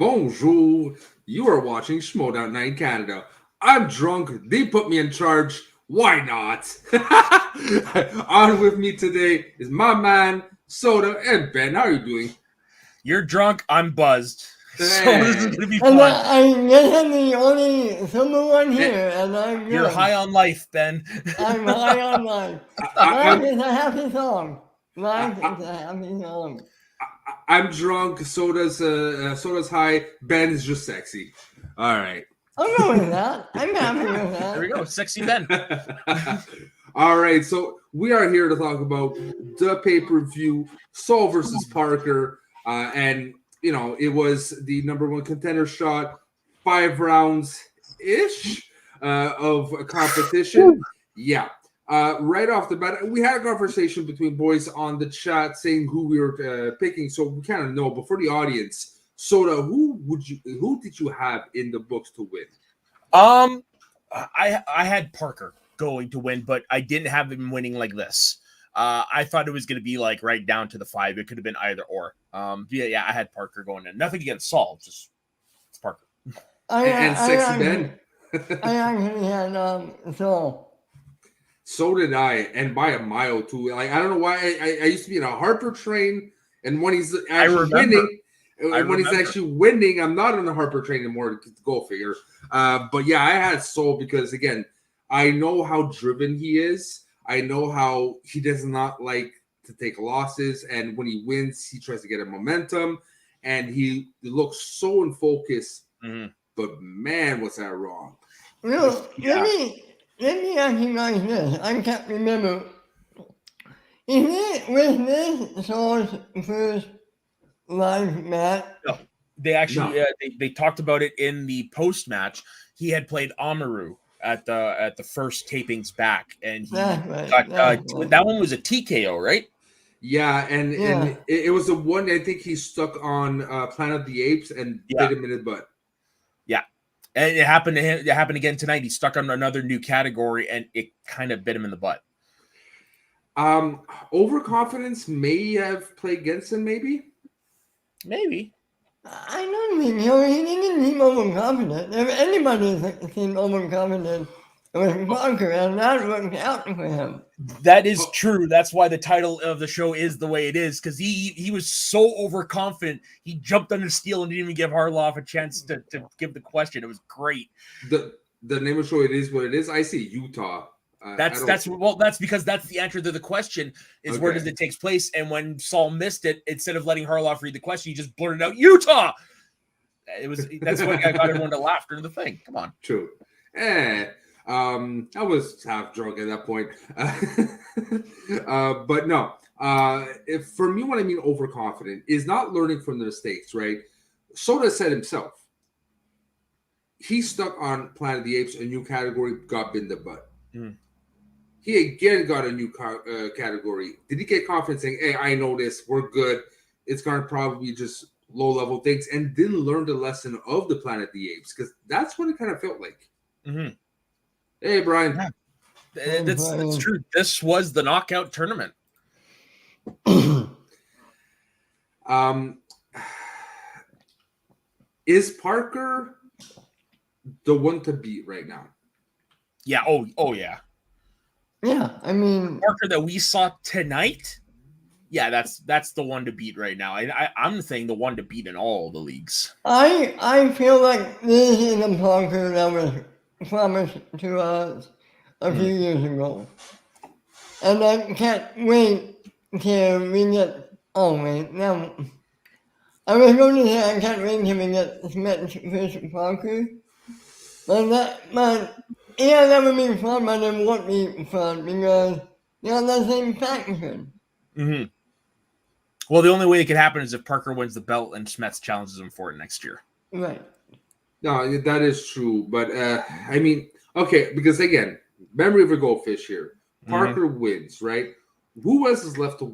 Bonjour. You are watching Schmoedown Night Canada. I'm drunk. They put me in charge. Why not? On with me today is my man, Soda, and Ben. How are you doing? You're drunk. I'm buzzed. So this is going to be And fun. I guess I'm the only sober one here, and I'm good. You're high on life, Ben. I'm high on life. Life is a happy song. Life is a happy song. I'm drunk. Soda's high. Ben is just sexy. All right. I'm going with that. I'm happy with that. There we go. Sexy Ben. All right. So we are here to talk about the pay-per-view, Saul versus Parker. And, you know, it was the number one contender shot, 5 rounds-ish of a competition. Yeah. Right off the bat, we had a conversation between boys on the chat saying who we were picking, so we kind of know. But for the audience, Soda, who did you have in the books to win? I had Parker going to win, but I didn't have him winning like this. I thought it was going to be like right down to the 5. It could have been either or. Yeah, I had Parker going in. Nothing against Saul, just it's Parker. And sexy Ben. I actually had Saul. So did I, and by a mile too. Like I don't know why I used to be in a Harper train, and when he's actually winning, I'm not on the Harper train anymore. Go figure. But yeah, I had Soul because again, I know how driven he is. I know how he does not like to take losses, and when he wins, he tries to get a momentum, and he looks so in focus. Mm-hmm. But man, was that wrong? No, let me ask you guys this. I can't remember. Was this Saul's first live match? No. They actually they talked about it in the post match. He had played Amaru at the first tapings back, and he that one was a TKO, right? Yeah, and it was the one I think he stuck on Planet of the Apes and bit him in his butt. Yeah. And it happened to him. It happened again tonight. He stuck on another new category, and it kind of bit him in the butt. Overconfidence may have played against him. Maybe. I don't think so. He didn't seem overconfident. If anybody seemed overconfident, it was Parker, and that worked out for him. That is true. That's why the title of the show is the way it is, because he was so overconfident. He jumped under steel and didn't even give Harloff a chance to give the question. It was great. The name of the show, it is what it is. I see Utah. That's because that's the answer to the question is where does it take place? And when Saul missed it, instead of letting Harloff read the question, he just blurted out Utah. That's what got everyone to laugh during the thing. Come on. True. I was half drunk at that point. But no. If for me, what I mean overconfident is not learning from the mistakes, right? Soda said himself. He stuck on Planet of the Apes, a new category, got bit in the butt. Mm. He again got a new category. Did he get confident saying, hey, I know this, we're good. It's going to probably just low-level things, and didn't learn the lesson of the Planet of the Apes, because that's what it kind of felt like. Mm-hmm. Hey, Brian. Yeah. That's true. This was the knockout tournament. Is Parker the one to beat right now? Yeah. Oh, yeah. Yeah, I mean Parker that we saw tonight. Yeah, that's the one to beat right now. I'm saying the one to beat in all the leagues. I feel like this is the Parker that was promised to us a few years ago, and I can't wait till we get. Oh wait, now I was going to say I can't wait till we get Smith versus Parker, but. Yeah, that would be fun, but it won't be fun because you're the same faction. Mm-hmm. Well, the only way it could happen is if Parker wins the belt and Smets challenges him for it next year. Right. No, that is true. But, I mean, okay, because again, memory of a goldfish here. Parker wins, right? Who else is left to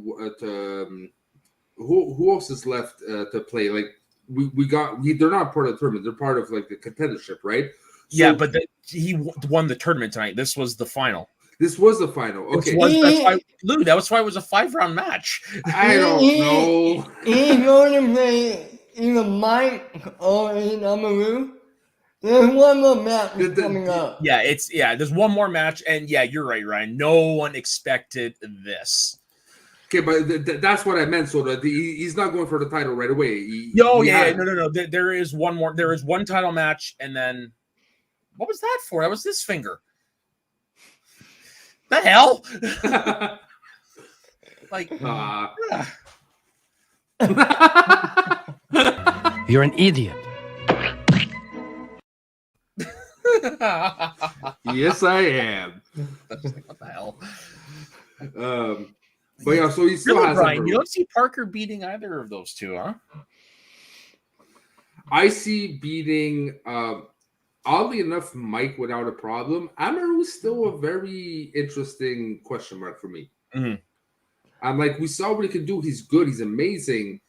who else is left to play? Like, they're not part of the tournament. They're part of, like, the contendership, right? So, yeah, but he won the tournament tonight. This was the final. This was the final. Okay. That was why it was a 5-round match. I don't know. He's going to play either Mike or Amaru. There's one more match coming up. Yeah, there's one more match, and yeah, you're right, Ryan. No one expected this. Okay, but that's what I meant. So that he's not going for the title right away. No. There is one more. There is one title match, and then what was that for? That was this finger. The hell? Like, You're an idiot. Yes, I am. What the hell? But yeah, so he still has. Brian, you don't see Parker beating either of those two, huh? I see beating. Oddly enough, Mike without a problem. Amaru is still a very interesting question mark for me. Mm-hmm. I'm like, we saw what he can do. He's good. He's amazing.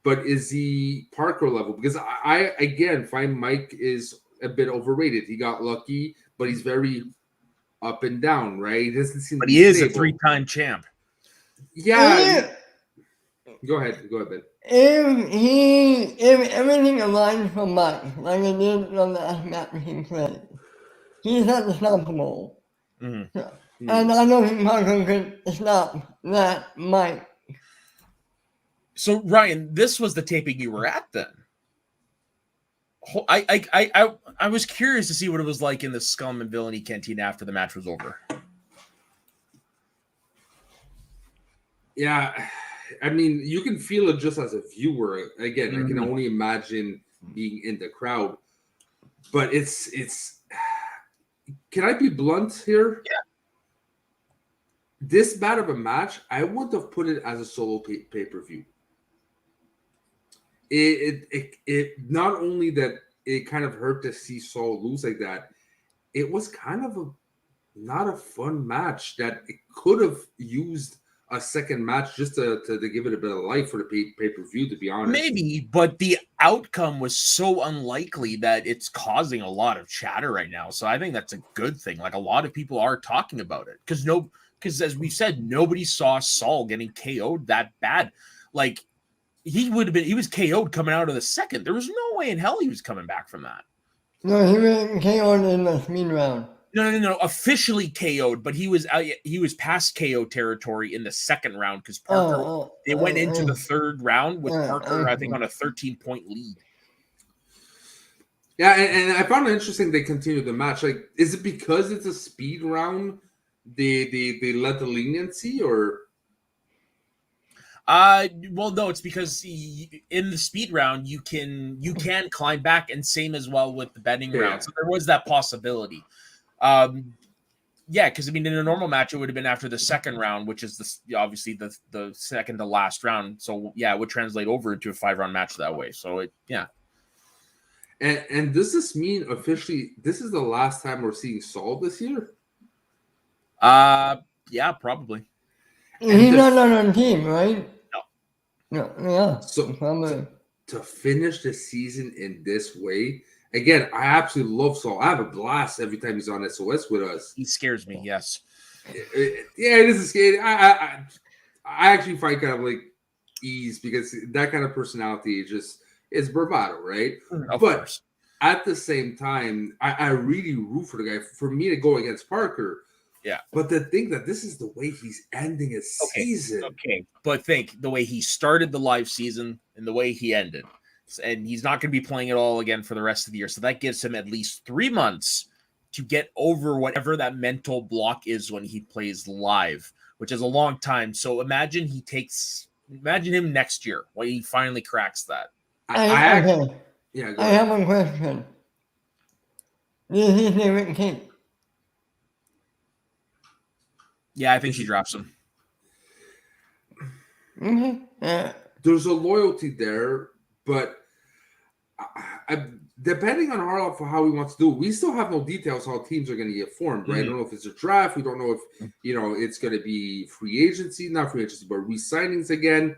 But is he Parker level? Because I again find Mike is a bit overrated. He got lucky, but he's very up and down, right? He doesn't seem. But he is a 3-time champ. Yeah. Go ahead, Ben. If everything aligns for Mike, like it did on the last match he played, he's unstoppable. Mm-hmm. And I don't think Parker could stop that Mike. So Ryan, this was the taping you were at then. I was curious to see what it was like in the Scum and Villainy Canteen after the match was over. Yeah, I mean, you can feel it just as a viewer. Again, I can only imagine being in the crowd. But it's. Can I be blunt here? Yeah. This bad of a match, I wouldn't have put it as a solo pay-per-view. It not only that it kind of hurt to see Saul lose like that, it was kind of not a fun match that it could have used a second match just to give it a bit of life for the pay-per-view, to be honest. Maybe, but the outcome was so unlikely that it's causing a lot of chatter right now. So I think that's a good thing. Like, a lot of people are talking about it because as we've said, nobody saw Saul getting KO'd that bad. Like, he was KO'd coming out of the second. There was no way in hell he was coming back from that. No, he was KO'd in the speed round. No. Officially KO'd, but he was past KO territory in the second round because Parker. They went into the third round with Parker, I think, on a 13-point lead. Yeah, and I found it interesting they continued the match. Like, is it because it's a speed round? They let the leniency, or? Well, no, it's because in the speed round you can climb back, and same as well with the betting round. So there was that possibility. Because I mean, in a normal match, it would have been after the second round, which is obviously the second to last round. So yeah, it would translate over into a 5-round match that way. So And does this mean officially this is the last time we're seeing Saul this year? Yeah, probably. He's not on the team, right? No. Yeah. So to finish the season in this way. Again, I absolutely love Saul. I have a blast every time he's on SOS with us. He scares me, yes. It is scary. I actually find kind of like ease because that kind of personality is bravado, right? Of course. At the same time, I really root for the guy. For me to go against Parker. Yeah. But to think that this is the way he's ending his season. Okay. But think the way he started the live season and the way he ended. And he's not going to be playing it all again for the rest of the year. So that gives him at least 3 months to get over whatever that mental block is when he plays live, which is a long time. So imagine him next year when he finally cracks that. I have one question. Is his favorite king? Yeah, I think she drops him. Mm-hmm. There's a loyalty there, but depending on Harloff for how he wants to do it, we still have no details how teams are going to get formed, right? I don't know if it's a draft. We don't know if, it's going to be not free agency, but re-signings again.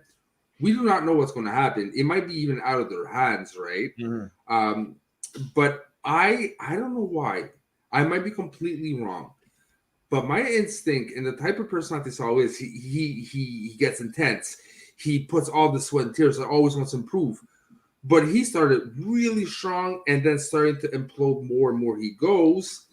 We do not know what's going to happen. It might be even out of their hands, right? Mm-hmm. But I don't know why. I might be completely wrong. But my instinct and the type of personality Saul is, he gets intense. He puts all the sweat and tears and always wants to improve. but he started really strong and then starting to implode more and more he goes,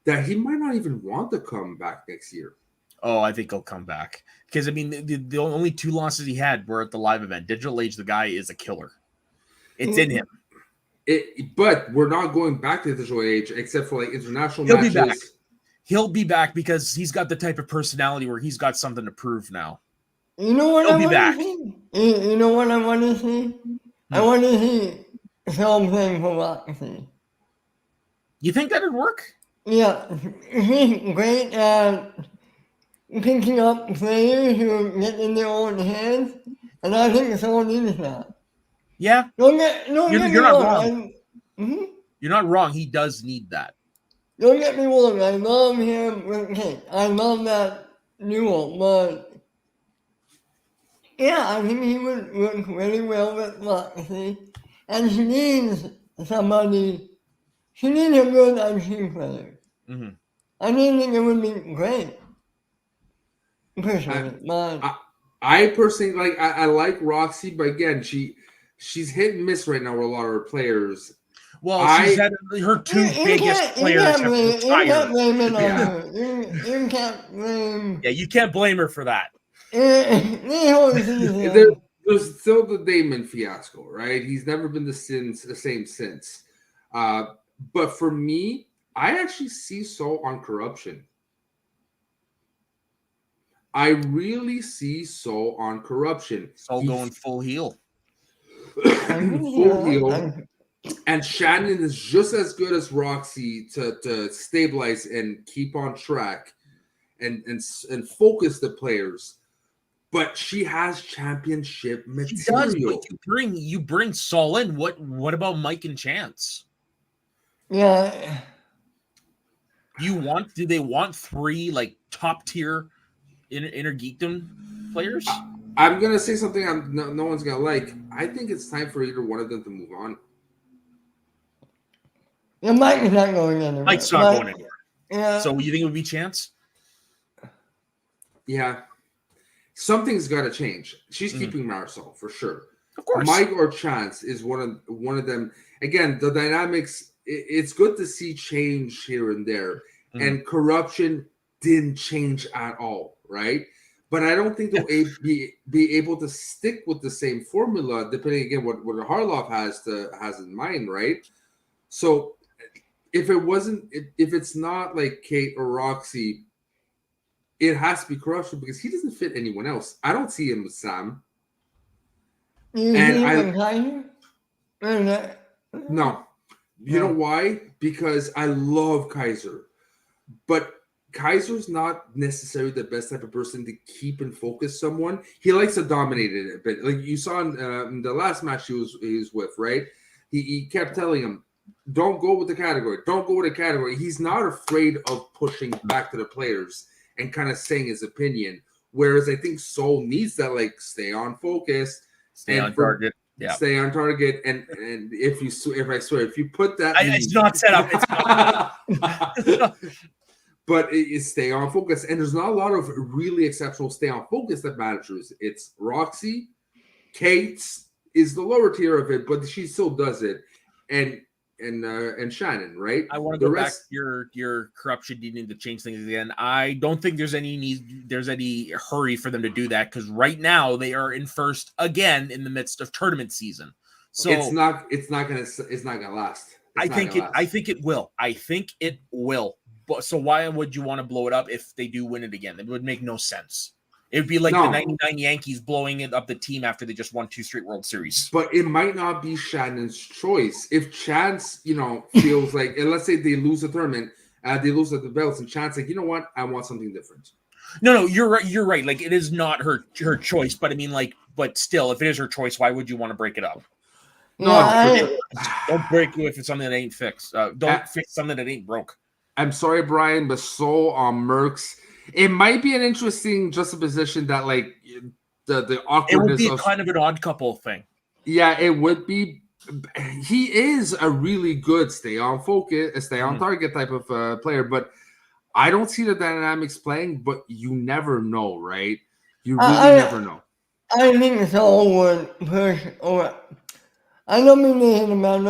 that he might not even want to come back next year. Oh, I think he'll come back. Because, I mean, the only 2 losses he had were at the live event. Digital Age, the guy is a killer. It's in him. But we're not going back to the Digital Age except for like international He'll matches. be back. He'll be back because he's got the type of personality where he's got something to prove now. You know what He'll I be want back. to see? You know what I want to see? I want to see something for Roxy. You think that'd work? Yeah, he's great at picking up players who get in their own hands, and I think someone needs that. Yeah. Don't get me You're not wrong. wrong. You're not wrong. He does need that. Don't get me wrong. I love him with Kate. I love that duo, but yeah, I think he would work really well with Roxy, and she needs somebody. She needs a good IC player. Mm-hmm. I didn't think it would be great. Personally, but I personally I like Roxy, but again, she's hit and miss right now with a lot of her players. Well, she's had her 2 biggest players have retired. You can't blame it on her. You can't blame. Yeah, you can't blame her for that. There's still the Damon fiasco, right? He's never been the same since. But for me, I actually see Sol on corruption. I really see Sol on corruption. Sol going full heel. Full heel. And Shannon is just as good as Roxy to stabilize and keep on track and focus the players. But she has championship material. She does, but you bring Sol in. What about Mike and Chance? Yeah. Do they want 3 like top tier inner geekdom players? I'm gonna say something no one's gonna like. I think it's time for either one of them to move on. Yeah, Mike's not going anywhere. Mike's not going anywhere. Yeah. So you think it would be Chance? Yeah. Something's got to change. She's keeping Marisol for sure. Of course. Mike or Chance is one of them. Again, the dynamics. It's good to see change here and there, and corruption didn't change at all, right? But I don't think they'll be able to stick with the same formula, depending again what Harloff has in mind, right? So if it's not like Kate or Roxy, it has to be corruption because he doesn't fit anyone else. I don't see him with Sam. No. You know why? Because I love Kaiser. But Kaiser's not necessarily the best type of person to keep and focus someone. He likes to dominate it a bit. Like you saw in the last match he was with, right? He kept telling him, don't go with the category. Don't go with the category. He's not afraid of pushing back to the players and kind of saying his opinion. Whereas I think Sol needs that, like, stay on focus. Stay on target. Yeah. Stay on target. And if you put that... It's not set up. It's not. But it's stay on focus. And there's not a lot of really exceptional stay on focus that managers. It's Roxy. Kate is the lower tier of it, but she still does it. And Shannon, right? I want to go back to your corruption needing to change things again. I don't think there's any hurry for them to do that because right now they are in first again in the midst of tournament season. So it's not gonna last. I think it will. I think it will. But so why would you want to blow it up if they do win it again? It would make no sense. It would be like the 99 Yankees blowing it up the team after they just won 2 straight World Series. But it might not be Shannon's choice. If Chance, feels like, and let's say they lose the tournament, they lose the belts, and Chance like, you know what? I want something different. No, you're right. You're right. Like it is not her choice, but I mean, like, but still, if it is her choice, why would you want to break it up? No, don't break it if it's something that ain't fixed. Don't fix something that ain't broke. I'm sorry, Brian, but Sol on Mercs. It might be an interesting juxtaposition that, like, the awkwardness. It would be kind of an odd couple thing. Yeah, it would be. He is a really good stay on focus, stay on target type of player, but I don't see the dynamics playing. But you never know, right? You really never know. I think Sol would push, or I don't mean to hit him out.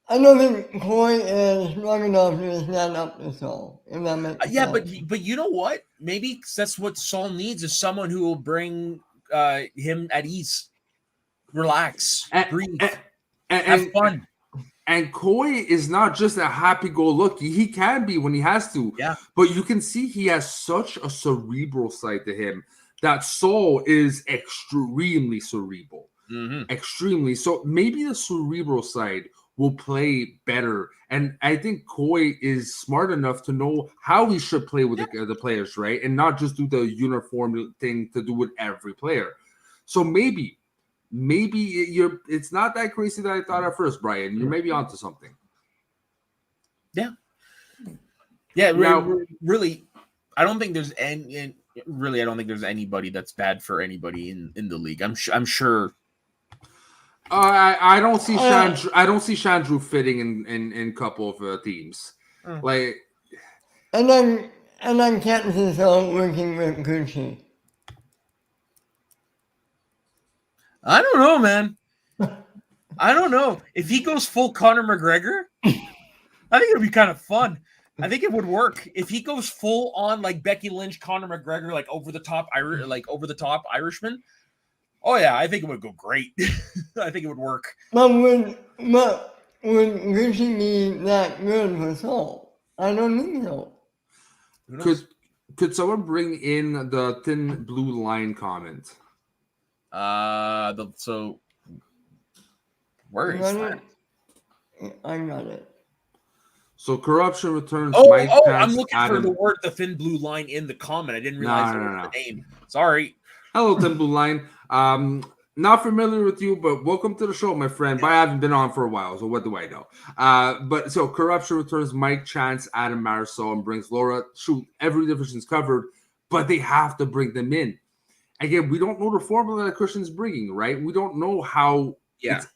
I don't think Koi is strong enough to stand up to Saul. If that makes Yeah, sense. but you know what? Maybe that's what Saul needs is someone who will bring him at ease, relax, breathe, have fun. And Koi is not just a happy-go-lucky. He can be when he has to. Yeah. But you can see he has such a cerebral side to him that Saul is extremely cerebral. Mm-hmm. Extremely. So maybe the cerebral side will play better. And I think Koi is smart enough to know how he should play with the players, right? And not just do the uniform thing to do with every player. So maybe it's not that crazy that I thought at first, Brian. You're maybe onto something. Yeah. Now, really, I don't think there's any. Really, I don't think there's anybody that's bad for anybody in the league. I'm sure. I don't see Chandru fitting in a couple of teams. Like, and then Captain Saul working with Gucci. I don't know, man. I don't know if he goes full Conor McGregor. I think it'd be kind of fun. I think it would work if he goes full on like Becky Lynch, Conor McGregor, like over the top Irishman. Oh yeah, I think it would go great. I think it would work. But would Gucci be that good for Saul? I don't think so. Could someone bring in the thin blue line comment? So where is that? I got it. So corruption returns. I'm looking for the word "the thin blue line" in the comment. I didn't realize it was the name. Sorry. Hello, thin blue line. Not familiar with you, but welcome to the show, my friend. But I haven't been on for a while, so what do I know? But so corruption returns Mike Chance, Adam Marisol, and brings Laura. Shoot, every division's covered, but they have to bring them in. Again, we don't know the formula that Christian's bringing, right? We don't know how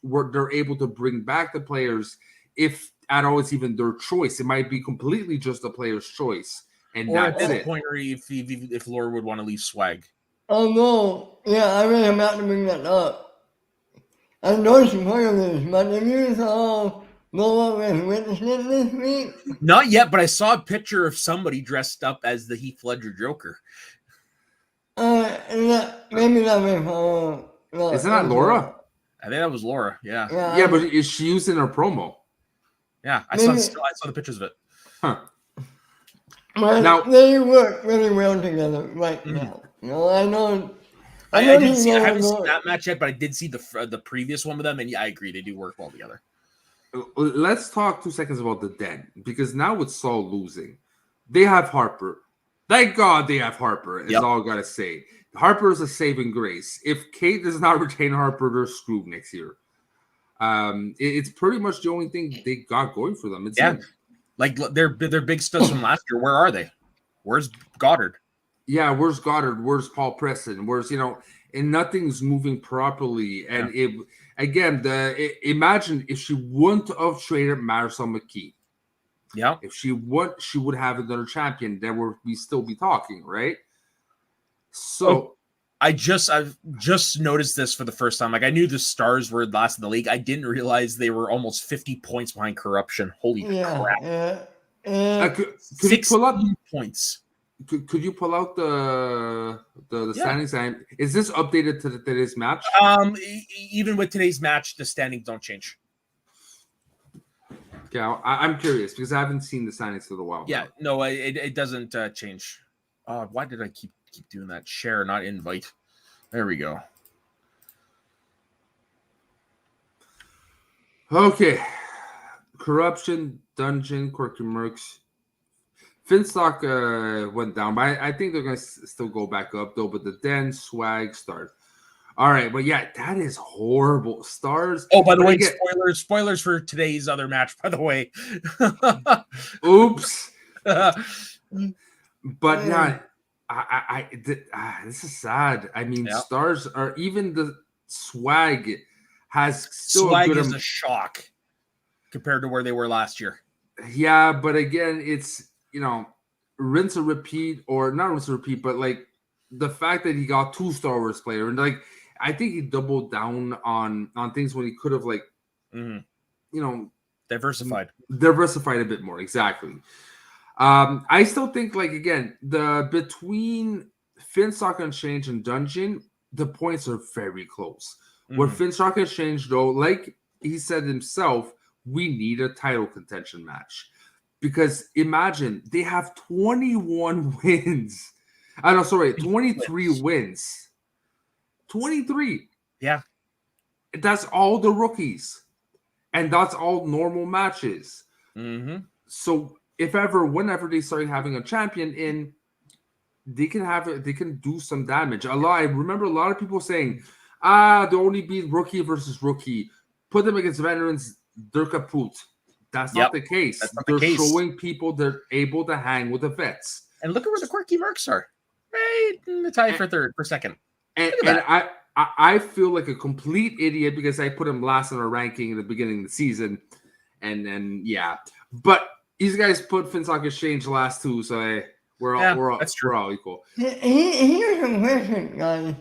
they're able to bring back the players if at all it's even their choice. It might be completely just the player's choice, and or that's at this it. point, or if Laura would want to leave Swag. Oh no! Yeah, I really am about to bring that up. I know spoilers, but if you saw Laura was witnessing this week. Not yet, but I saw a picture of somebody dressed up as the Heath Ledger Joker. Maybe that was Isn't that Laura? I think that was Laura. Yeah. Yeah, but is she using her promo? Yeah, I saw the pictures of it. Huh. Now they work really well together right now. You know, I haven't seen that match yet, but I did see the previous one with them, and yeah, I agree they do work well together. Let's talk 2 seconds about the Den, because now with Saul losing, they have Harper. Thank God they have Harper, is all I gotta say. Harper is a saving grace. If Kate does not retain Harper, they're screwed next year. It's pretty much the only thing they got going for them. Like they're big studs from last year. Where are they? Where's Goddard? Yeah, where's Goddard? Where's Paul Preston? And nothing's moving properly. And imagine if she wouldn't have traded Marisol McKee. Yeah. If she would have another champion, then we still be talking, right? So I've just noticed this for the first time. Like I knew the Stars were last in the league. I didn't realize they were almost 50 points behind corruption. Holy crap. Could you pull up points? Could you pull out the standings? Is this updated to today's match? Even with today's match, the standings don't change. Okay, I'm curious because I haven't seen the standings for a while. Yeah, no, it doesn't change. Why did I keep doing that? Share, not invite. There we go. Okay. Corruption, Dungeon, Quirky Mercs. Finstock went down, but I think they're going to still go back up, though. But the Den, Swag, Stars. All right, but yeah, that is horrible. Stars. Oh, by the way, spoilers for today's other match, by the way. Oops. But yeah, this is sad. I mean, Stars are, even the Swag has still Swag is a shock compared to where they were last year. Yeah, but again, it's, rinse and repeat, or not rinse and repeat, but like the fact that he got 2 Star Wars player, and like I think he doubled down on things when he could have Diversified. Diversified a bit more. Exactly. I still think again between Finstock Unchanged and Dungeon, the points are very close. With Finstock Unchanged though, like he said himself, we need a title contention match because imagine they have 21 wins. 23 wins. 23. Yeah. That's all the rookies. And that's all normal matches. So whenever they start having a champion in, they can do some damage. I remember a lot of people saying, they only beat rookie versus rookie. Put them against veterans, they're kaput. That's not the case. They're showing people they're able to hang with the vets. And look at where the quirky mercs are. Right in the tie for second. And I feel like a complete idiot because I put him last in our ranking in the beginning of the season. And then, but these guys put Finstock Exchange last too, so we're all equal. Here's a question, guys.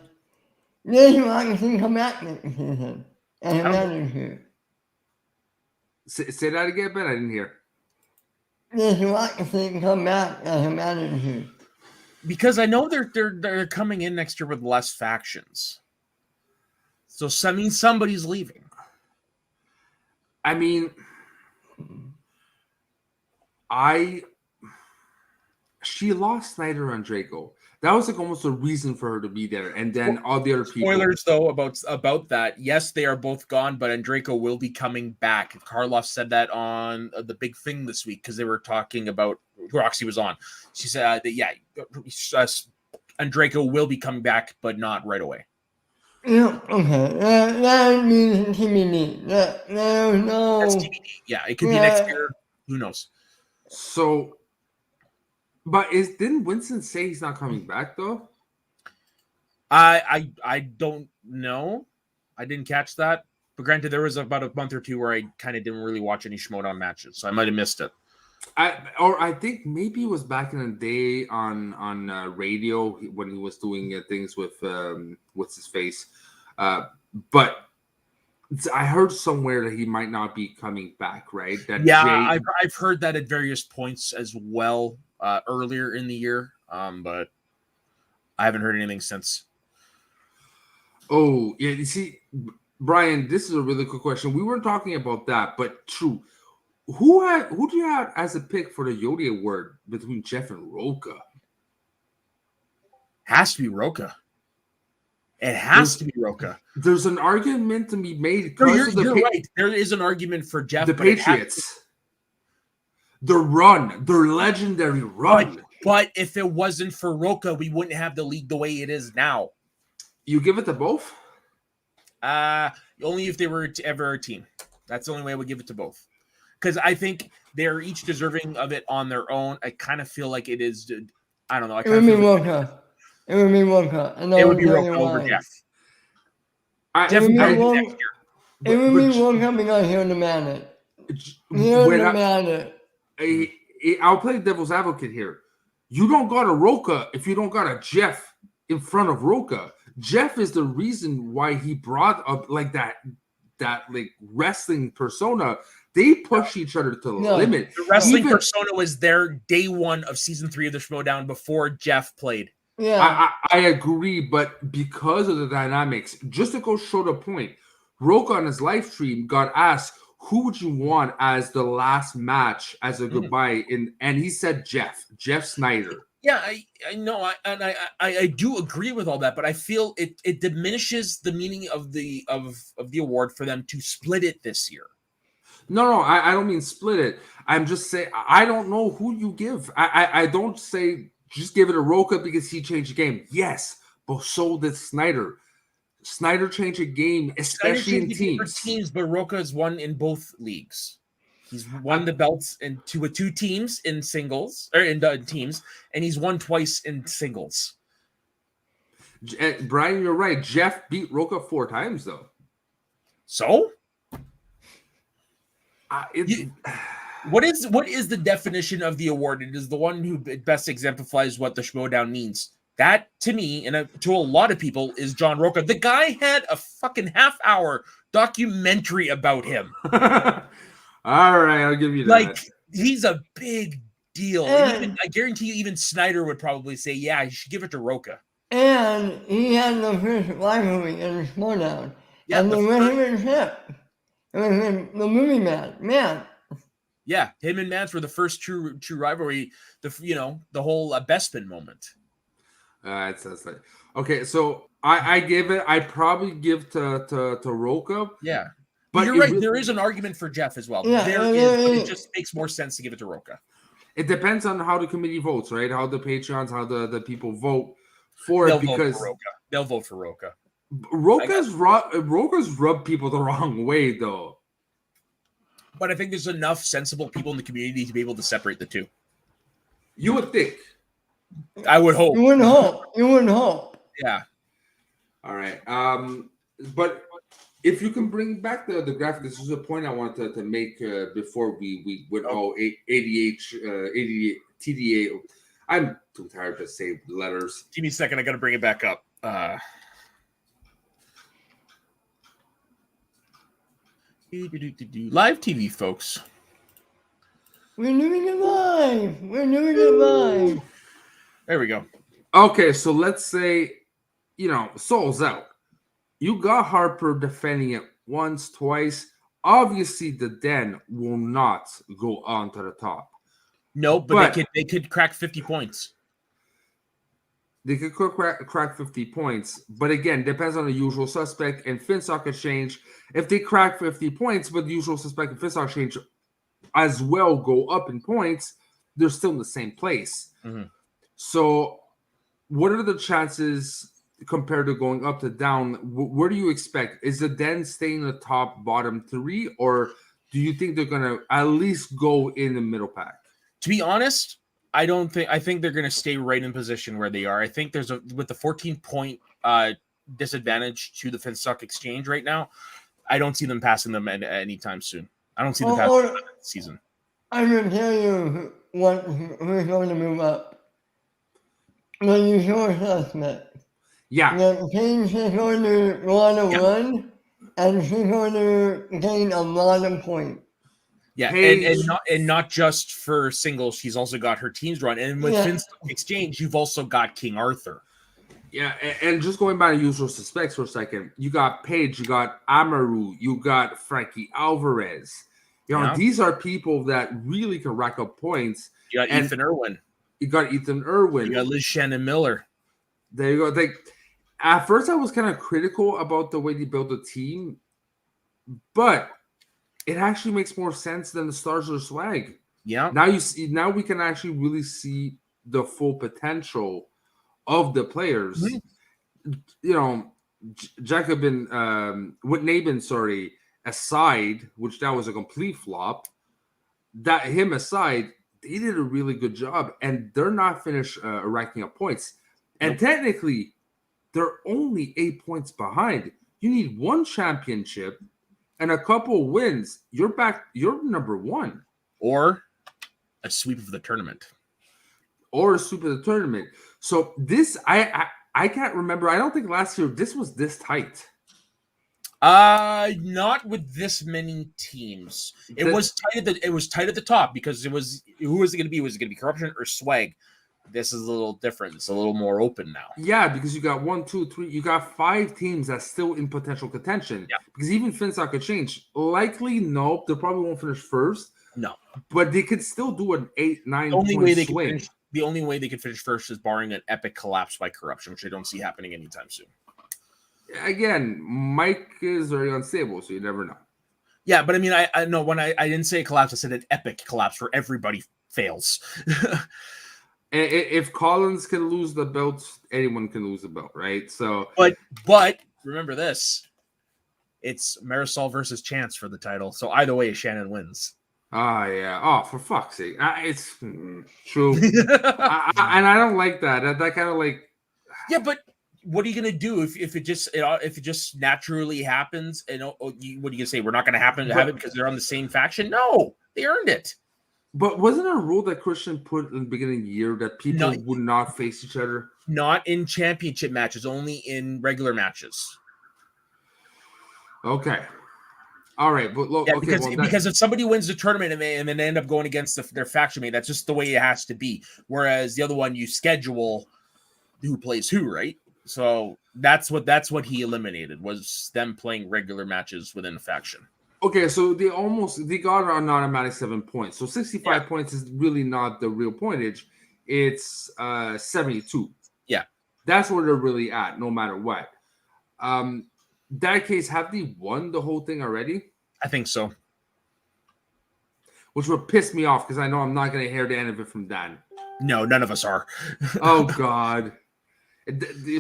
Did you want to see come back next season as a manager? Say that again, Ben. I didn't hear. Did you want to see come back as a manager? Because I know they're coming in next year with less factions. So somebody's leaving. I mean, she lost Snyder and Draco. That was almost a reason for her to be there, and then all the other people. Spoilers though about that. Yes, they are both gone, but Andreyko will be coming back. Karloff said that on the big thing this week because they were talking about Roxy was on. She said that Andreyko will be coming back, but not right away. Yeah, okay. That means TBD. No. That's TBD. Yeah, it could be next year. Who knows? So, but didn't Winston say he's not coming back though? I don't know. I didn't catch that. But granted, there was about a month or two where I kind of didn't really watch any Schmoedown matches, so I might have missed it. I think maybe it was back in the day on radio when he was doing things with what's his face, but I heard somewhere that he might not be coming back. Right? I've heard that at various points as well earlier in the year, but I haven't heard anything since. Oh yeah, you see, Brian, this is a really good question. We weren't talking about that, but true. Who do you have as a pick for the Yodi Award between Jeff and Roca? Has to be Roca. It has to be Roca. There's an argument to be made. You're right. There is an argument for Jeff. The Patriots. Their legendary run. But if it wasn't for Roca, we wouldn't have the league the way it is now. You give it to both? Only if they were ever a team. That's the only way I would give it to both. Because I think they're each deserving of it on their own. I kind of feel like it is. I don't know. It would be Roca. It would be Roca. It would be Roca over Jeff. It would be Roca because he'll demand it. He'll demand it. I'll play devil's advocate here. You don't got a Roca if you don't got a Jeff in front of Roca. Jeff is the reason why he brought up that wrestling persona. They push each other to the limit. The wrestling persona was there day one of season 3 of the Schmoedown before Jeff played. Yeah, I agree, but because of the dynamics, just to go show the point, Roca on his live stream got asked, who would you want as the last match as a goodbye? And he said Jeff Snyder. Yeah, I know, I do agree with all that, but I feel it diminishes the meaning of the award for them to split it this year. No, I don't mean split it. I'm just saying I don't know who you give. I don't say just give it to Roca because he changed the game. Yes, but so did Snyder. Snyder changed the game, especially in teams. But Roca has won in both leagues. He's won the belts with 2 teams in singles or in teams, and he's won twice in singles. Brian, you're right. Jeff beat Roca 4 times though. So, what is the definition of the award? It is the one who best exemplifies what the Schmoedown means. That, to me, and to a lot of people, is John Roca. The guy had a fucking half-hour documentary about him. All right, I'll give you that. Like, he's a big deal. And I guarantee you, even Snyder would probably say, yeah, you should give it to Roca. And he had the first rivalry in Schmoedown. Yeah, and they went him in ship. It was in the movie Man. Yeah, him and Mance were the first true rivalry. The whole Bespin moment. It says that. Okay, so I probably give to Roca. Yeah. But you're right. There is an argument for Jeff as well. Yeah, there is, but it just makes more sense to give it to Roca. It depends on how the committee votes, right? How the Patreons, how the people vote for it, because they'll vote for Roca. Roca's rubbed people the wrong way, though. But I think there's enough sensible people in the community to be able to separate the two. You would think. I would hope. You wouldn't hope. Yeah. All right. But if you can bring back the graphic, this is a point I wanted to make before we went ADH, TDA. I'm too tired to say letters. Give me a second. I got to bring it back up. Live TV, folks. We're doing it live. There we go. Okay, so let's say, Soul's out. You got Harper defending it once, twice. Obviously, the Den will not go on to the top. No, but they could crack 50 points. They could crack 50 points, but again, depends on the usual suspect and Finstock Exchange. If they crack 50 points, but the usual suspect and Finstock Exchange as well go up in points, they're still in the same place. Mm-hmm. So, what are the chances compared to going up to down? Where do you expect? Is the Den staying in the top bottom three, or do you think they're going to at least go in the middle pack? To be honest, I think they're going to stay right in position where they are. I think with the 14-point disadvantage to the Finstock Exchange right now, I don't see them passing them anytime soon. I don't see them passing them this season. I can tell you who's going to move up. The usual suspect. Yeah. The Paige is going to go on a run, and she's going to gain a lot of points. Yeah, and not just for singles, she's also got her teams run. And with Finstock Exchange, you've also got King Arthur. Yeah, and just going by the usual suspects for a second, you got Paige, you got Amaru, you got Frankie Alvarez. These are people that really can rack up points. You got Ethan Irwin. You got Ethan Irwin. You got Liz Shannon Miller. There you go. At first, I was kind of critical about the way they built the team, but it actually makes more sense than the Stars or Swag. Yeah. Now we can actually really see the full potential of the players. Mm-hmm. Jacobin, Whitnabin, aside, which that was a complete flop. Him aside, they did a really good job, and they're not finished racking up points. And technically, they're only 8 points behind. You need one championship and a couple wins. You're back. You're number one, or a sweep of the tournament, So this, I can't remember. I don't think last year this was this tight. Not with this many teams. It was tight at the top because who was it going to be? Was it going to be Corruption or Swag? This is a little different. It's a little more open now. Yeah, because you got 1, 2, 3. You got 5 teams that's still in potential contention. Yeah. Because even Finstock could change. Likely, nope. They probably won't finish first. No. But they could still do an 8, 9 point swing. The only way they could finish first is barring an epic collapse by Corruption, which I don't see happening anytime soon. Again, Mike is very unstable, so you never know. Yeah, but I mean, I know when I didn't say a collapse, I said an epic collapse where everybody fails. If Collins can lose the belt, anyone can lose the belt, right? So, but remember this: it's Marisol versus Chance for the title. So either way, Shannon wins. Yeah. Oh, for fuck's sake, it's true. And I don't like that. That kind of like. Yeah, but what are you gonna do if it just naturally happens? And what are you gonna say? We're not gonna have it because they're on the same faction? No, they earned it. But wasn't there a rule that Christian put in the beginning of the year that people would not face each other? Not in championship matches, only in regular matches. Okay. All right, but look, because if somebody wins the tournament and then they end up going against their faction mate, that's just the way it has to be. Whereas the other one, you schedule who plays who, right? So that's what he eliminated, was them playing regular matches within the faction. Okay, so they got an automatic 7 points. So 65 points is really not the real pointage. It's 72. Yeah. That's where they're really at, no matter what. That case, have they won the whole thing already? I think so. Which would piss me off because I know I'm not going to hear the end of it from Dan. No, none of us are. Oh, God.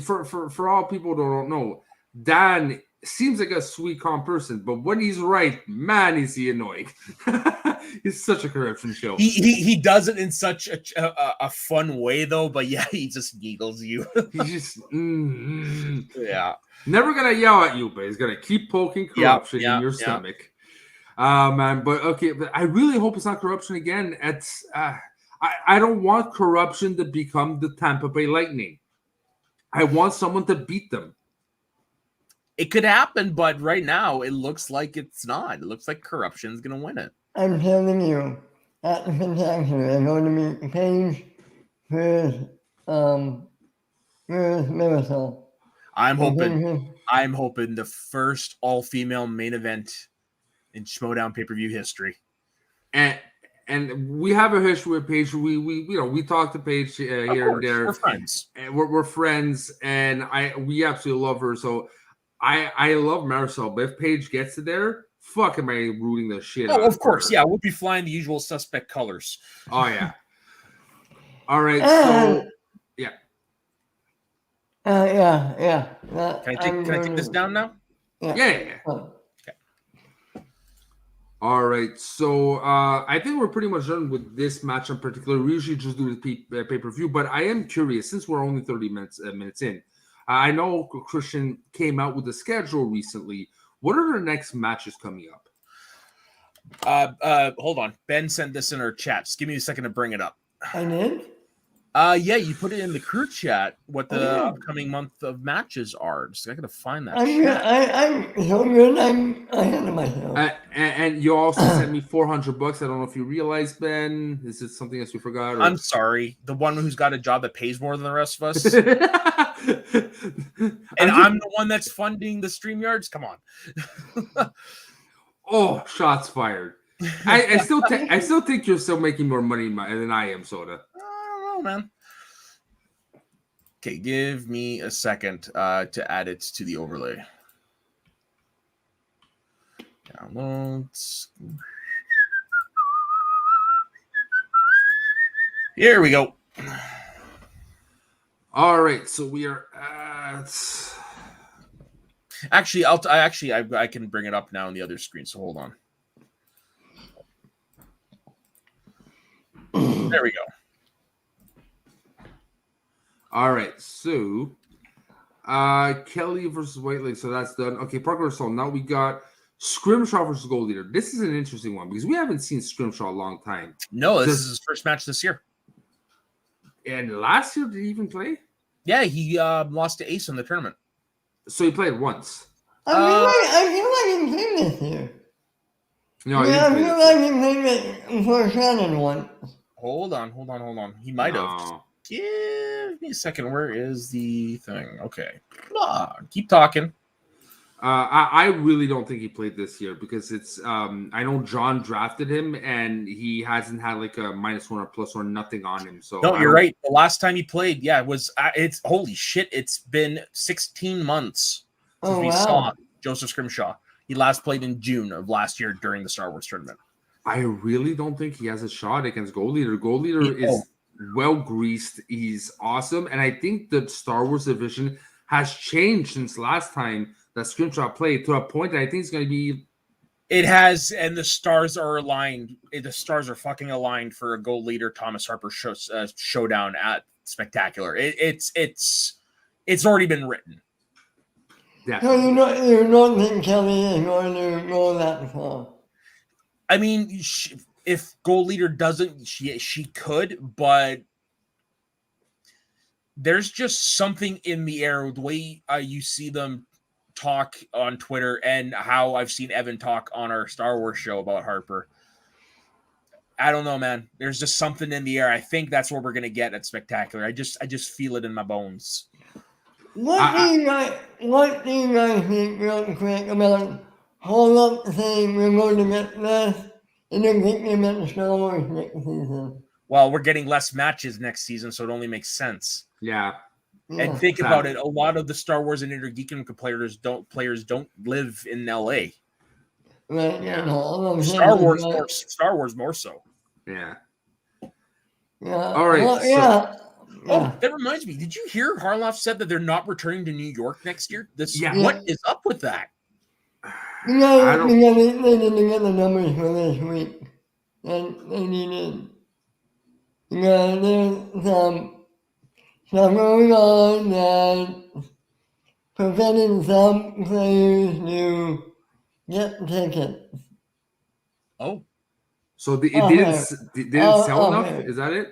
For all people who don't know, Dan seems like a sweet, calm person, but when he's right, man, is he annoying. He's such a corruption show. He does it in such a fun way, though, but yeah, he just giggles you. He's just, yeah. Never going to yell at you, but he's going to keep poking corruption in your stomach. Man, but okay, but I really hope it's not corruption again. It's I don't want corruption to become the Tampa Bay Lightning. I want someone to beat them. It could happen, but right now it looks like it's not. It looks like corruption's going to win it. I'm telling you, at the Spectacular, I'm going to meet Paige versus Marisol. I'm hoping the first all-female main event in Schmoedown pay-per-view history. And we have a history with Paige. We talk to Paige here and there. We're friends. And we're friends, and we absolutely love her. So I love Marisol, but if Paige gets it there, fuck am I rooting the shit out of her. Of course, yeah. We'll be flying the usual suspect colors. Oh, yeah. All right, so, yeah. Yeah. Can I take this down now? Yeah. All right, so I think we're pretty much done with this match in particular. We usually just do the pay-per-view, but I am curious, since we're only 30 minutes in. I know Christian came out with a schedule recently. What are their next matches coming up? Hold on. Ben sent this in our chat. Just give me a second to bring it up. I did? Yeah, you put it in the crew chat what the upcoming month of matches are. Just I gotta find that. I'm so good. I'm ahead of myself. And you also sent me $400. I don't know if you realize, Ben. Is it something else you forgot? Or? I'm sorry. The one who's got a job that pays more than the rest of us. And I'm the one that's funding the StreamYards. Come on. Oh, shots fired. I still think you're still making more money than I am, Soda. Man. Okay, give me a second to add it to the overlay. Downloads. Here we go. All right, so we are at. Actually, I can bring it up now on the other screen. So hold on. There we go. All right, so Kelly versus Whiteley, so that's done. Okay, Parker Soul. Now we got Scrimshaw versus Gold Leader. This is an interesting one because we haven't seen Scrimshaw a long time. No, this is his first match this year. And last year, did he even play? Yeah, he lost to Ace in the tournament. So he played once. I feel like he played this year. No, I feel like he played it for Shannon once. Hold on. He might have. Give me a second. Where is the thing? Okay. Keep talking. I really don't think he played this year because it's I know John drafted him and he hasn't had like a -1 or +1 nothing on him. So no, you're right. The last time he played, it was it's holy shit. It's been 16 months since we saw Joseph Scrimshaw. He last played in June of last year during the Star Wars tournament. I really don't think he has a shot against Gold Leader. Gold Leader is well greased. He's awesome, and I think the Star Wars division has changed since last time that Scrimshaw played to a point that I think it's going to be. It has, and the stars are aligned. The stars are fucking aligned for a Gold Leader Thomas Harper showdown at Spectacular. It's already been written. Definitely. So you don't think Kelly is going to go that far? I mean, if Gold Leader doesn't, she could, but there's just something in the air, the way you see them talk on Twitter and how I've seen Evan talk on our Star Wars show about Harper. I don't know, man. There's just something in the air. I think that's what we're gonna get at Spectacular. I just feel it in my bones. What do you guys think real quick about Hall Up saying we're going to get less and then thinking about Star Wars next season? Well, we're getting less matches next season, so it only makes sense. Yeah. And think about it. A lot of the Star Wars and Intergeekdom players don't live in LA. Right, yeah. Star Wars more so. Yeah. Yeah. All right. Well, yeah. Oh, that reminds me. Did you hear Harloff said that they're not returning to New York next year? What is up with that? They didn't get the numbers for this week. And they needed. Yeah, there's some stuff going on that preventing some players to get tickets. Oh. So it didn't sell enough? Is that it?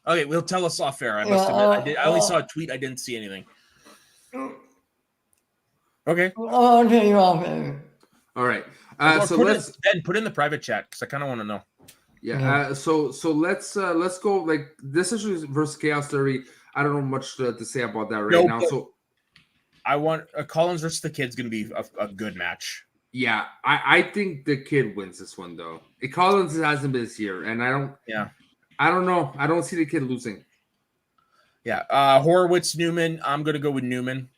Okay, well, tell us off air. I must admit, I only saw a tweet. I didn't see anything. Okay. I'll tell you off air. All right. So let's put in the private chat because I kind of want to know. Yeah. So let's go. Like, this is versus Chaos Theory. I don't know much to say about that now. So I want Collins versus the Kid's going to be a good match. Yeah, I think the Kid wins this one though. Collins hasn't been this year, and I don't know. I don't see the Kid losing. Yeah. Horowitz, Newman. I'm going to go with Newman.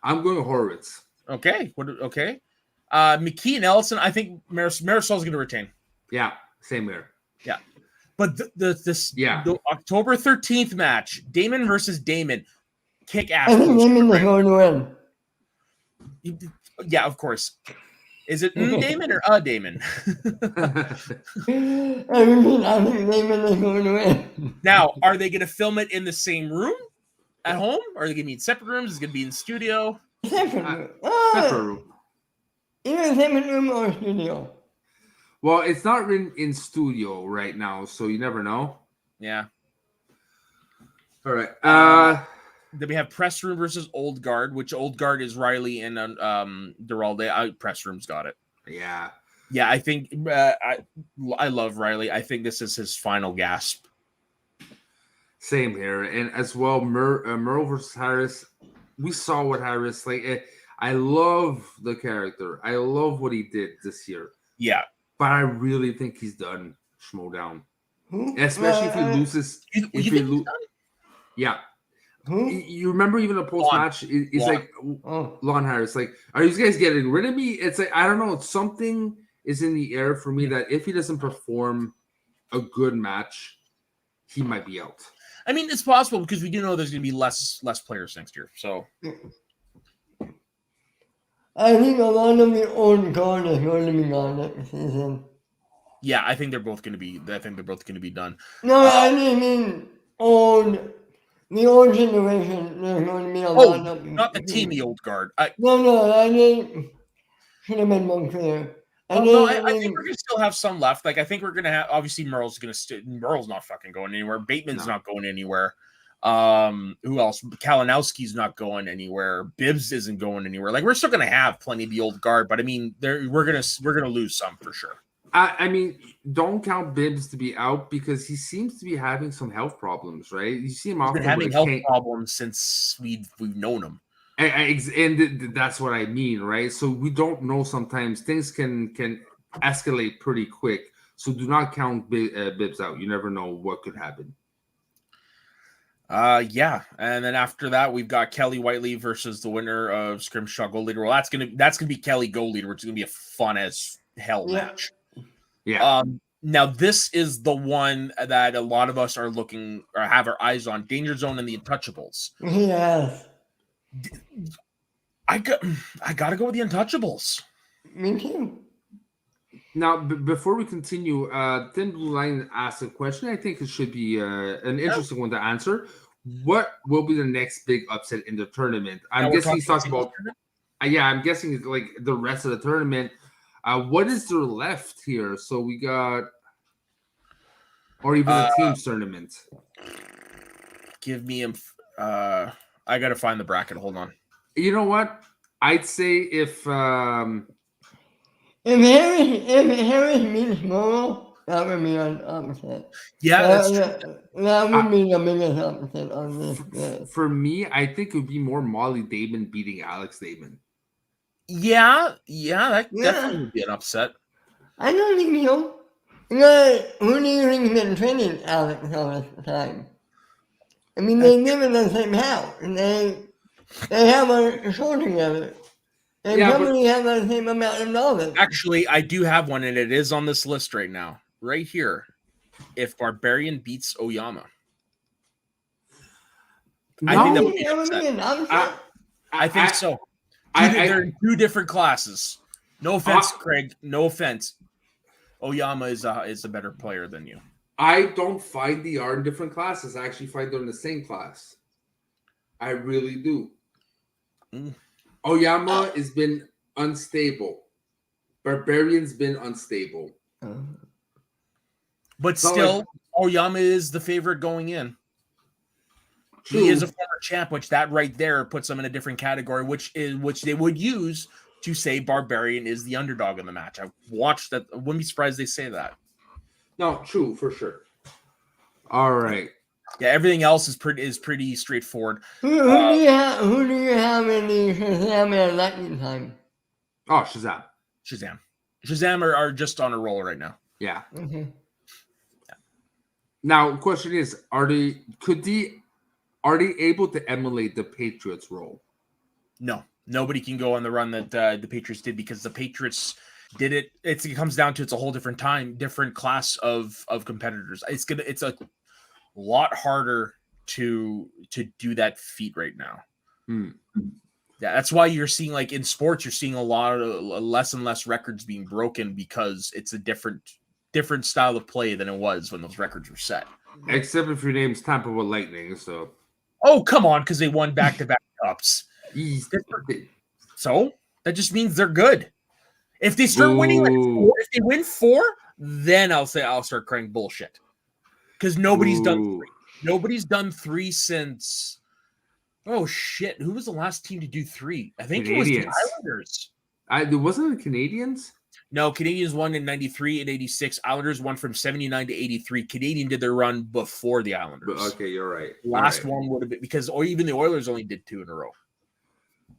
I'm going with Horowitz. Okay. Okay. McKee and Ellison. I think Marisol's going to retain. Yeah. Same here. Yeah. But the October 13th match, Damon versus Damon, kick ass. I think Damon is going to win. Yeah, of course. Is it Damon or Damon? I think Damon is going to win. Now, are they going to film it in the same room at home? Or are they going to be in separate rooms? Is it going to be in studio? Separate room. Separate room. Either separate room or studio. Well, it's not in studio right now, so you never know. Yeah. All right. Then we have Press Room versus Old Guard, which Old Guard is Riley and Duralde. Press Room's got it. Yeah. Yeah, I think I love Riley. I think this is his final gasp. Same here. And as well, Merle versus Harris. We saw what Harris, I love the character. I love what he did this year. Yeah. But I really think he's done Schmoedown. Especially if he loses. Yeah. You remember even a post-match, it's like, Lon Harris, are you guys getting rid of me? It's like, I don't know. Something is in the air for me that if he doesn't perform a good match, he might be out. I mean, it's possible because we do know there's going to be less players next year. So I think a lot of the old guard is going to be gone next season. Yeah, I think they're both going to be. Done. No, I mean the old generation. There's going to be a lot of. Not the team, the Old Guard. No, I mean, should have been more clear. I think we're gonna still have some left. I think we're gonna have. Obviously, Merle's not fucking going anywhere. Bateman's not going anywhere. Who else? Kalinowski's not going anywhere. Bibbs isn't going anywhere. We're still gonna have plenty of the Old Guard, but I mean, we're gonna lose some for sure. I mean, don't count Bibbs to be out because he seems to be having some health problems, right? You see him often having health problems since we've known him. And that's what I mean, right? So we don't know. Sometimes things can escalate pretty quick. So do not count Bibbs out. You never know what could happen. Yeah, and then after that we've got Kelly Whiteley versus the winner of Scrimshaw Gold Leader. Well, that's gonna be Kelly Gold Leader, which is gonna be a fun as hell match. Yeah. Now this is the one that a lot of us are looking or have our eyes on: Danger Zone and the Untouchables. Yes. I gotta go with the Untouchables. Me too. Now, before we continue, Thin Blue Line asked a question. I think it should be an interesting one to answer. What will be the next big upset in the tournament? I'm guessing he's talking about. I'm guessing it's like the rest of the tournament. What is there left here? So we got. or even a team's tournament. Give me him. I got to find the bracket. Hold on. You know what? I'd say if Harris meets Schmoedown, that would be an upset. Yeah, that's true. That would be the biggest upset on this day. For me, I think it would be more Molly Damon beating Alex Damon. Yeah, that definitely would be an upset. I don't think so. Who do you think has been training Alex all this time? I mean, they live in the same house, and they have a show together. And probably have the same amount of knowledge. Actually, I do have one, and it is on this list right now. Right here. If Barbarian beats Oyama. I think that would be an upset. I think so. They're in two different classes. No offense, Craig. No offense. Oyama is a better player than you. I don't find they are in different classes. I actually find they're in the same class. I really do. Oyama has been unstable. Barbarian's been unstable. But still, Oyama is the favorite going in. True. He is a former champ, which that right there puts him in a different category, which they would use to say Barbarian is the underdog in the match. I've watched that. I wouldn't be surprised they say that. No, true, for sure. All right. Yeah, everything else is pretty straightforward. Who do you have in the Shazam and Lightning time? Oh, Shazam. Shazam are just on a roll right now. Yeah. Mm-hmm. Now, the question is, are they able to emulate the Patriots' role? No. Nobody can go on the run that the Patriots did because the Patriots did it. It comes down to it's a whole different time, different class of competitors. It's a lot harder to do that feat right now. Yeah, that's why you're seeing, like in sports, you're seeing a lot of less and less records being broken because it's a different style of play than it was when those records were set. Except if your name's Tampa Bay Lightning, so. Oh, come on, because they won back-to-back cups. So that just means they're good. If they start winning if they win 4, then I'll start crying bullshit. Because nobody's done 3. Nobody's done 3 since. Oh shit! Who was the last team to do 3? I think Canadians. It was the Islanders. There wasn't the Canadians. No, Canadians won in 93 and 86. Islanders won from 79 to 83. Canadian did their run before the Islanders. Okay, you're right. Last one would have been because even the Oilers only did 2 in a row.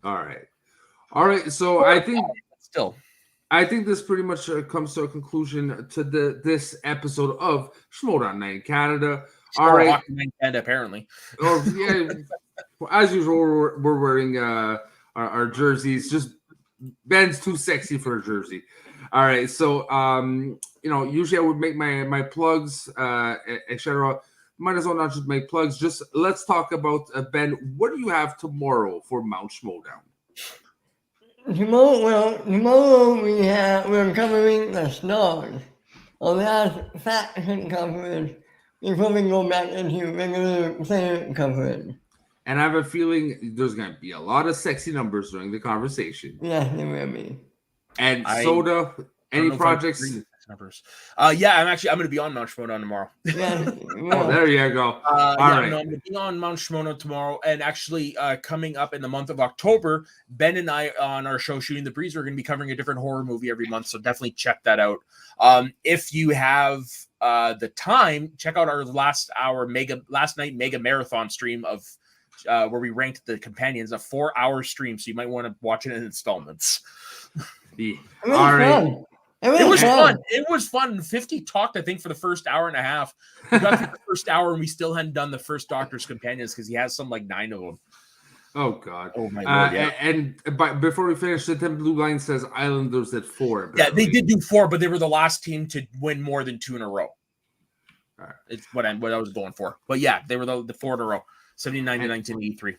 All right. So I think this pretty much comes to a conclusion to this episode of Schmoedown Night in Canada. All right, Hockey Night in Canada, apparently. Oh yeah, as usual, we're wearing our jerseys. Just Ben's too sexy for a jersey. All right, so usually I would make my plugs, etc. Might as well not just make plugs. Just let's talk about Ben. What do you have tomorrow for Mount Schmoedown? Tomorrow we're covering the stars. Our last faction coverage before we go back into regular player coverage. And I have a feeling there's going to be a lot of sexy numbers during the conversation. Yes, there will be. And Soda, any projects? Numbers. I'm going to be on Mount Schmoedown tomorrow. Yeah. Oh, there you go. All right. I'm going to be on Mount Schmoedown tomorrow, and actually coming up in the month of October, Ben and I on our show Shooting the Breeze, we're going to be covering a different horror movie every month, so definitely check that out. If you have the time, check out our last night mega marathon stream of where we ranked the companions, a 4-hour stream, so you might want to watch it in installments. All right. It was fun. It was fun. 50 talked, I think, for the first hour and a half. We got through the first hour, and we still hadn't done the first Doctor's Companions because he has some like 9 of them. Oh God! Oh my God! Yeah. And before we finish, the Blue Line says Islanders at 4. Apparently. Yeah, they did do 4, but they were the last team to win more than 2 in a row. All right. It's what I was going for. But yeah, they were the 4 in a row, 79 to 1983.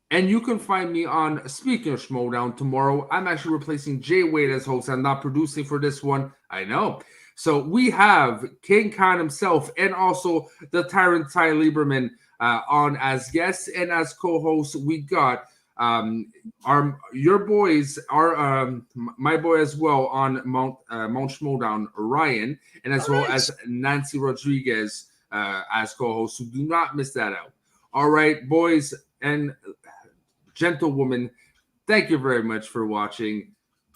And you can find me on, speaking of Schmoedown, tomorrow. I'm actually replacing Jay Wade as host. I'm not producing for this one. I know. So we have King Khan himself and also the Tyrant Ty Lieberman on as guests, and as co-hosts, we got Your boys are my boy as well on Mount Schmoedown, Ryan, and as well as Nancy Rodriguez as co-host. So do not miss that out. All right, boys and gentlewomen, thank you very much for watching.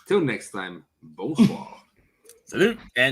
Till next time, bonsoir. Salute. And